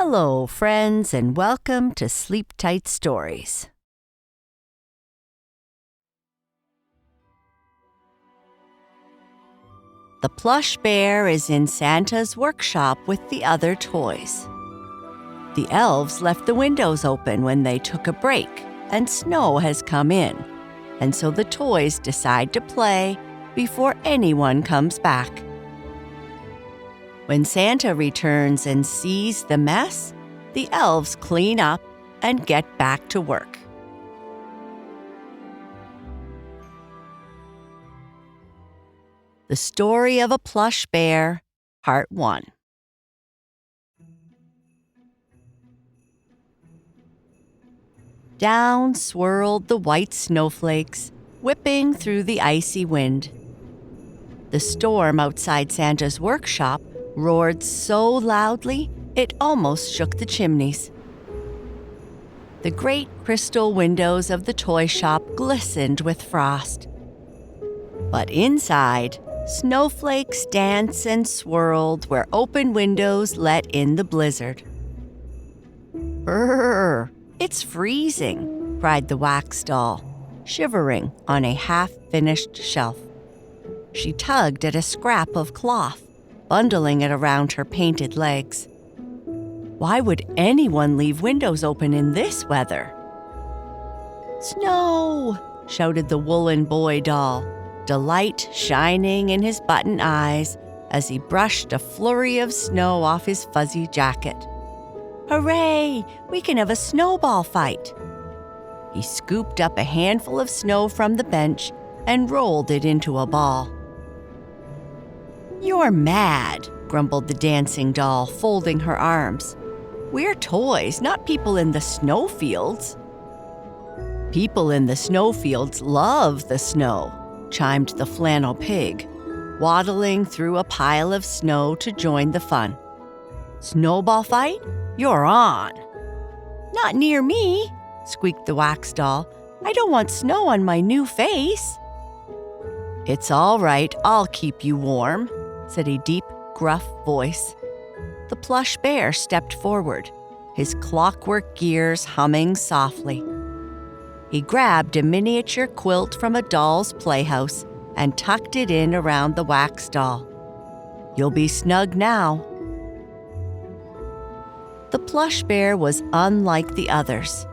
Hello, friends, and welcome to Sleep Tight Stories. The plush bear is in Santa's workshop with the other toys. The elves left the windows open when they took a break, and snow has come in, and so the toys decide to play before anyone comes back. When Santa returns and sees the mess, the elves clean up and get back to work. The Story of a Plush Bear, Part 1. Down swirled the white snowflakes, whipping through the icy wind. The storm outside Santa's workshop roared so loudly it almost shook the chimneys. The great crystal windows of the toy shop glistened with frost. But inside, snowflakes danced and swirled where open windows let in the blizzard. "Brrr, it's freezing," cried the wax doll, shivering on a half-finished shelf. She tugged at a scrap of cloth, bundling it around her painted legs. Why would anyone leave windows open in this weather? "Snow!" shouted the woolen boy doll, delight shining in his button eyes as he brushed a flurry of snow off his fuzzy jacket. "Hooray! We can have a snowball fight!" He scooped up a handful of snow from the bench and rolled it into a ball. "You're mad," grumbled the dancing doll, folding her arms. "We're toys, not people in the snowfields." "People in the snowfields love the snow," chimed the flannel pig, waddling through a pile of snow to join the fun. "Snowball fight? You're on." "Not near me," squeaked the wax doll. "I don't want snow on my new face." "It's all right, I'll keep you warm," said a deep, gruff voice. The plush bear stepped forward, his clockwork gears humming softly. He grabbed a miniature quilt from a doll's playhouse and tucked it in around the wax doll. "You'll be snug now." The plush bear was unlike the others.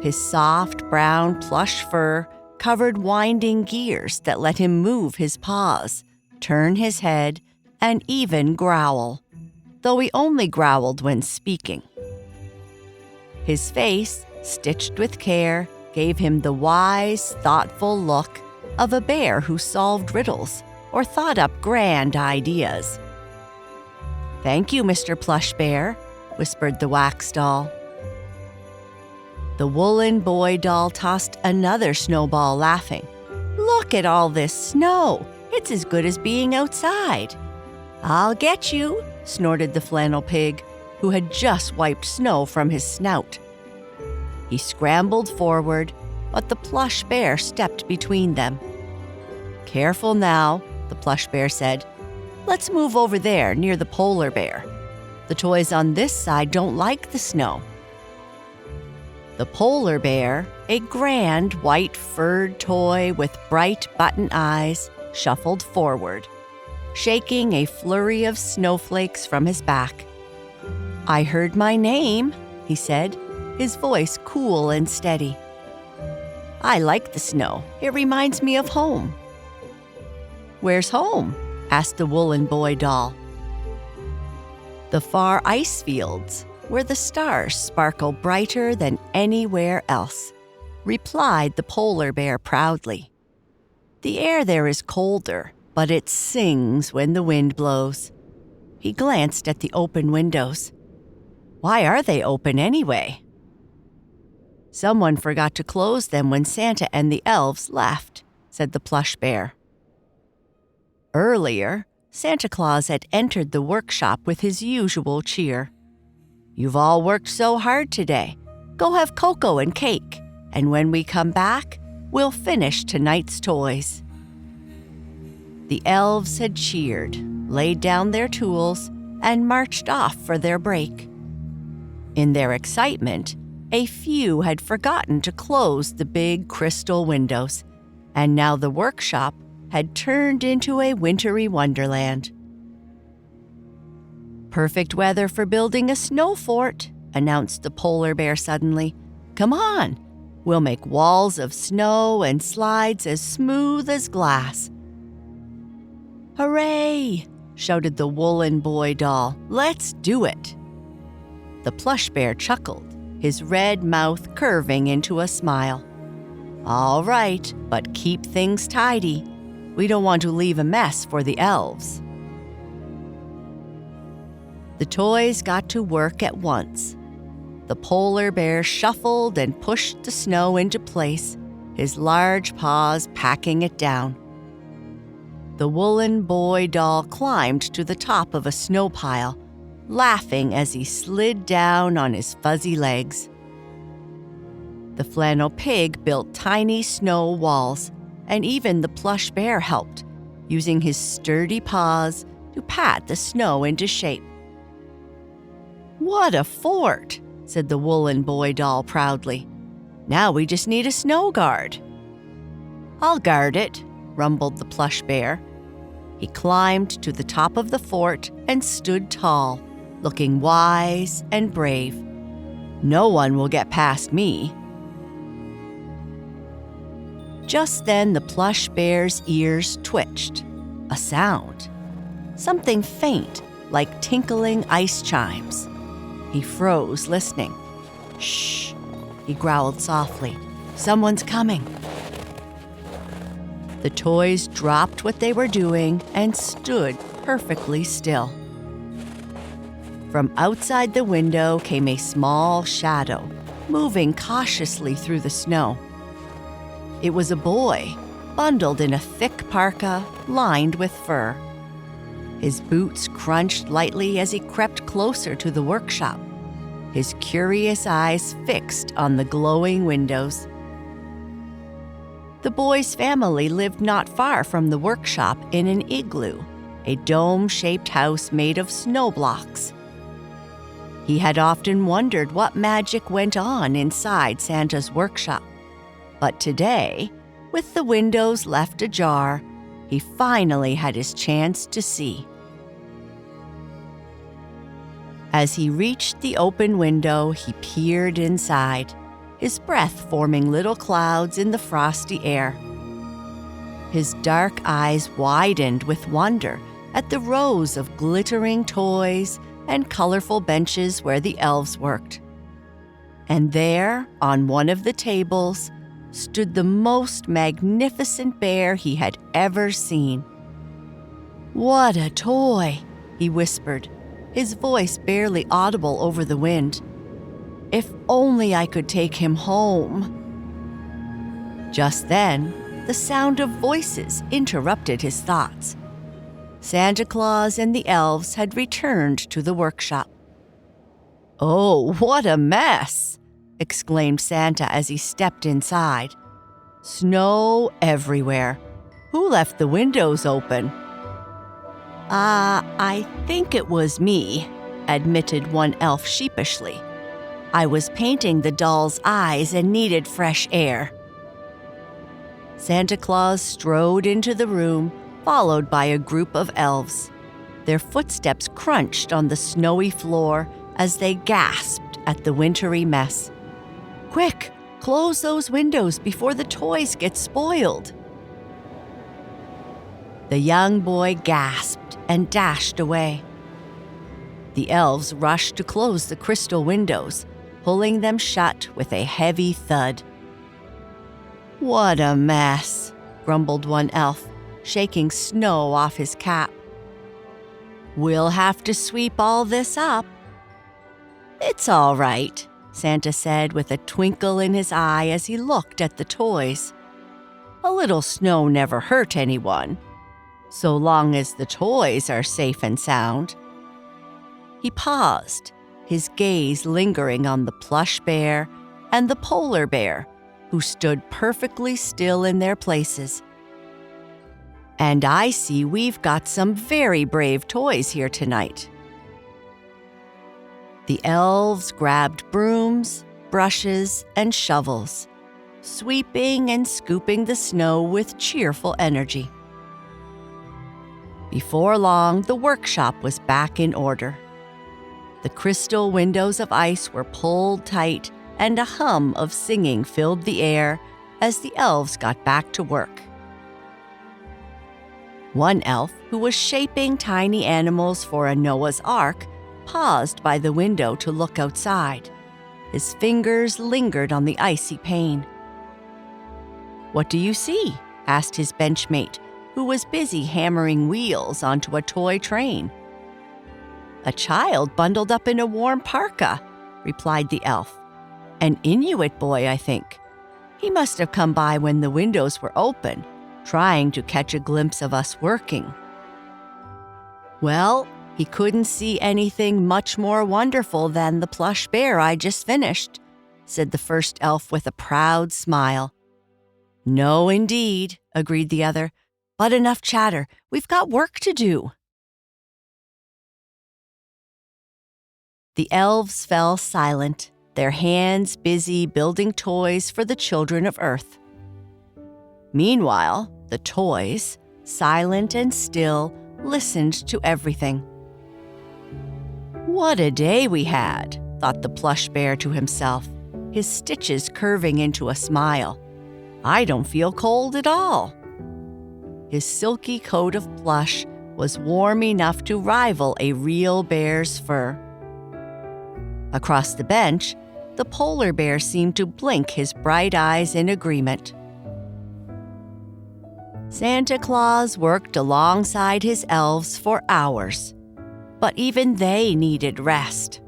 His soft brown plush fur covered winding gears that let him move his paws, turn his head, and even growl, though he only growled when speaking. His face, stitched with care, gave him the wise, thoughtful look of a bear who solved riddles or thought up grand ideas. "Thank you, Mr. Plush Bear," whispered the wax doll. The woolen boy doll tossed another snowball, laughing. "Look at all this snow! It's as good as being outside." "I'll get you," snorted the flannel pig, who had just wiped snow from his snout. He scrambled forward, but the plush bear stepped between them. "Careful now," the plush bear said. "Let's move over there near the polar bear. The toys on this side don't like the snow." The polar bear, a grand white furred toy with bright button eyes, shuffled forward, shaking a flurry of snowflakes from his back. "I heard my name," he said, his voice cool and steady. "I like the snow. It reminds me of home." "Where's home?" asked the woolen boy doll. "The far ice fields, where the stars sparkle brighter than anywhere else," replied the polar bear proudly. "The air there is colder, but it sings when the wind blows." He glanced at the open windows. "Why are they open anyway?" "Someone forgot to close them when Santa and the elves left," said the plush bear. Earlier, Santa Claus had entered the workshop with his usual cheer. "You've all worked so hard today. Go have cocoa and cake, and when we come back, we'll finish tonight's toys." The elves had cheered, laid down their tools, and marched off for their break. In their excitement, a few had forgotten to close the big crystal windows, and now the workshop had turned into a wintry wonderland. "Perfect weather for building a snow fort," announced the polar bear suddenly. "Come on, we'll make walls of snow and slides as smooth as glass." "Hooray!" shouted the woolen boy doll. "Let's do it." The plush bear chuckled, his red mouth curving into a smile. "All right, but keep things tidy. We don't want to leave a mess for the elves." The toys got to work at once. The polar bear shuffled and pushed the snow into place, his large paws packing it down. The woolen boy doll climbed to the top of a snow pile, laughing as he slid down on his fuzzy legs. The flannel pig built tiny snow walls, and even the plush bear helped, using his sturdy paws to pat the snow into shape. "What a fort!" said the woolen boy doll proudly. "Now we just need a snow guard." "I'll guard it," rumbled the plush bear. He climbed to the top of the fort and stood tall, looking wise and brave. "No one will get past me." Just then the plush bear's ears twitched. A sound. Something faint, like tinkling ice chimes. He froze, listening. "Shh," he growled softly. "Someone's coming." The toys dropped what they were doing and stood perfectly still. From outside the window came a small shadow, moving cautiously through the snow. It was a boy, bundled in a thick parka lined with fur. His boots crunched lightly as he crept closer to the workshop, his curious eyes fixed on the glowing windows. The boy's family lived not far from the workshop in an igloo, a dome-shaped house made of snow blocks. He had often wondered what magic went on inside Santa's workshop, but today, with the windows left ajar, he finally had his chance to see. As he reached the open window, he peered inside, his breath forming little clouds in the frosty air. His dark eyes widened with wonder at the rows of glittering toys and colorful benches where the elves worked. And there, on one of the tables, stood the most magnificent bear he had ever seen. "What a toy," he whispered, his voice barely audible over the wind. "If only I could take him home." Just then, the sound of voices interrupted his thoughts. Santa Claus and the elves had returned to the workshop. "Oh, what a mess!" exclaimed Santa as he stepped inside. "Snow everywhere. Who left the windows open?" I think it was me," admitted one elf sheepishly. "I was painting the doll's eyes and needed fresh air." Santa Claus strode into the room, followed by a group of elves. Their footsteps crunched on the snowy floor as they gasped at the wintry mess. "Quick, close those windows before the toys get spoiled." The young boy gasped and dashed away. The elves rushed to close the crystal windows, pulling them shut with a heavy thud. "What a mess," grumbled one elf, shaking snow off his cap. "We'll have to sweep all this up." "It's all right," Santa said with a twinkle in his eye as he looked at the toys. "A little snow never hurt anyone, so long as the toys are safe and sound." He paused, his gaze lingering on the plush bear and the polar bear, who stood perfectly still in their places. "And I see we've got some very brave toys here tonight." The elves grabbed brooms, brushes, and shovels, sweeping and scooping the snow with cheerful energy. Before long, the workshop was back in order. The crystal windows of ice were pulled tight, and a hum of singing filled the air as the elves got back to work. One elf, who was shaping tiny animals for a Noah's Ark, paused by the window to look outside. His fingers lingered on the icy pane. "What do you see?" asked his benchmate, who was busy hammering wheels onto a toy train. "A child bundled up in a warm parka," replied the elf. "An Inuit boy, I think. He must have come by when the windows were open, trying to catch a glimpse of us working." "Well, he couldn't see anything much more wonderful than the plush bear I just finished," said the first elf with a proud smile. "No, indeed," agreed the other. "But enough chatter. We've got work to do." The elves fell silent, their hands busy building toys for the children of Earth. Meanwhile, the toys, silent and still, listened to everything. "What a day we had," thought the plush bear to himself, his stitches curving into a smile. "I don't feel cold at all." His silky coat of plush was warm enough to rival a real bear's fur. Across the bench, the polar bear seemed to blink his bright eyes in agreement. Santa Claus worked alongside his elves for hours, but even they needed rest.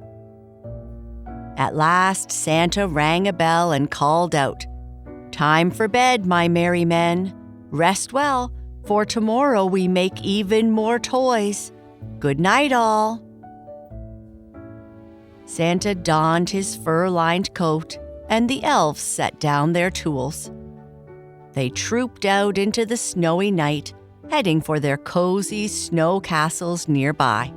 At last, Santa rang a bell and called out, "Time for bed, my merry men. Rest well, for tomorrow we make even more toys. Good night, all." Santa donned his fur-lined coat, and the elves set down their tools. They trooped out into the snowy night, heading for their cozy snow castles nearby.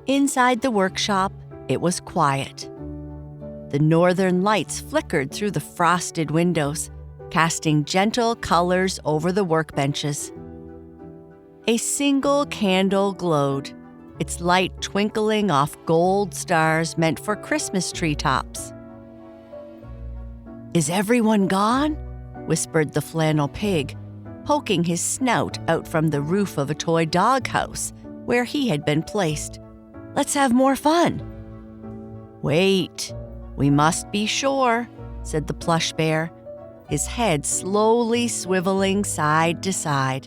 Inside the workshop, it was quiet. The northern lights flickered through the frosted windows, casting gentle colors over the workbenches. A single candle glowed, its light twinkling off gold stars meant for Christmas treetops. "Is everyone gone?" whispered the flannel pig, poking his snout out from the roof of a toy doghouse where he had been placed. "Let's have more fun." "Wait, we must be sure," said the plush bear, his head slowly swiveling side to side.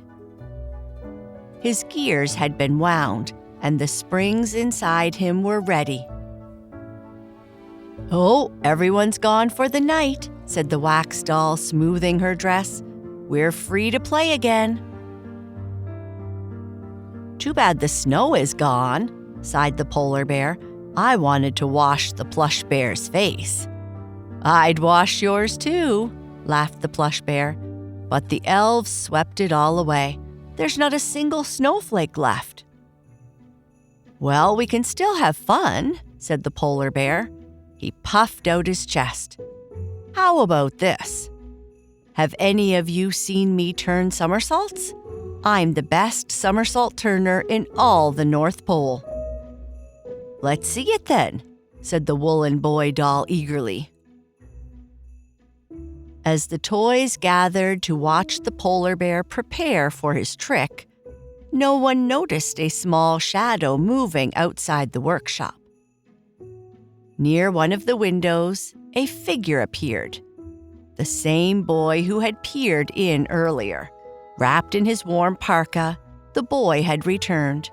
His gears had been wound, and the springs inside him were ready. "Oh, everyone's gone for the night," said the wax doll, smoothing her dress. "We're free to play again." "Too bad the snow is gone," sighed the polar bear. "I wanted to wash the plush bear's face." "I'd wash yours too," laughed the plush bear. But the elves swept it all away. There's not a single snowflake left. "Well, we can still have fun," said the polar bear. He puffed out his chest. "How about this? Have any of you seen me turn somersaults? I'm the best somersault turner in all the North Pole." "Let's see it then," said the woolen boy doll eagerly. As the toys gathered to watch the polar bear prepare for his trick, no one noticed a small shadow moving outside the workshop. Near one of the windows, a figure appeared. The same boy who had peered in earlier. Wrapped in his warm parka, the boy had returned.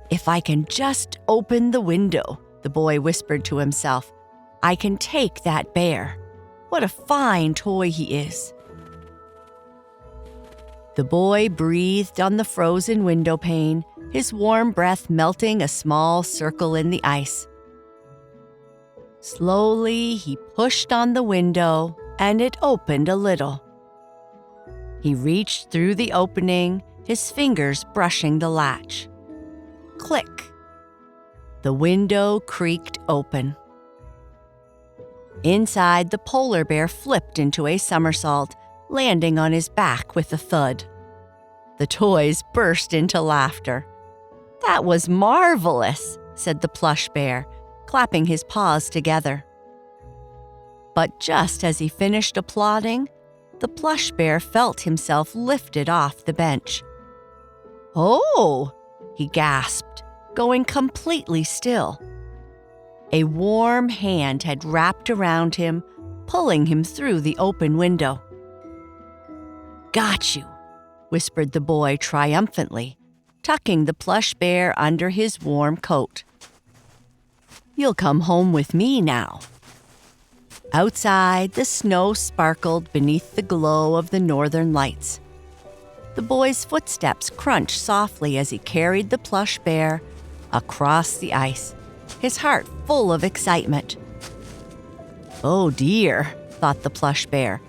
"If I can just open the window," the boy whispered to himself, "I can take that bear. What a fine toy he is." The boy breathed on the frozen window pane, his warm breath melting a small circle in the ice. Slowly, he pushed on the window, and it opened a little. He reached through the opening, his fingers brushing the latch. Click, The window creaked open. Inside, the polar bear flipped into a somersault, landing on his back with a thud. The toys burst into laughter. "That was marvelous," said the plush bear, clapping his paws together. But just as he finished applauding, the plush bear felt himself lifted off the bench. "Oh!" he gasped, going completely still. A warm hand had wrapped around him, pulling him through the open window. "Got you," whispered the boy triumphantly, tucking the plush bear under his warm coat. "You'll come home with me now." Outside, the snow sparkled beneath the glow of the northern lights. The boy's footsteps crunched softly as he carried the plush bear across the ice, his heart full of excitement. "Oh dear," thought the plush bear.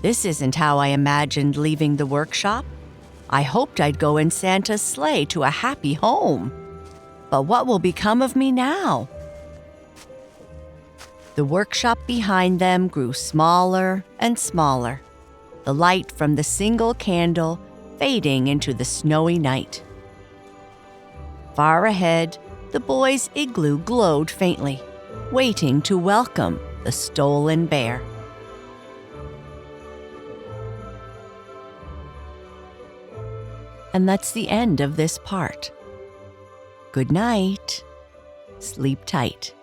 "This isn't how I imagined leaving the workshop. I hoped I'd go in Santa's sleigh to a happy home. But what will become of me now?" The workshop behind them grew smaller and smaller, the light from the single candle fading into the snowy night. Far ahead, the boy's igloo glowed faintly, waiting to welcome the stolen bear. And that's the end of this part. Good night. Sleep tight.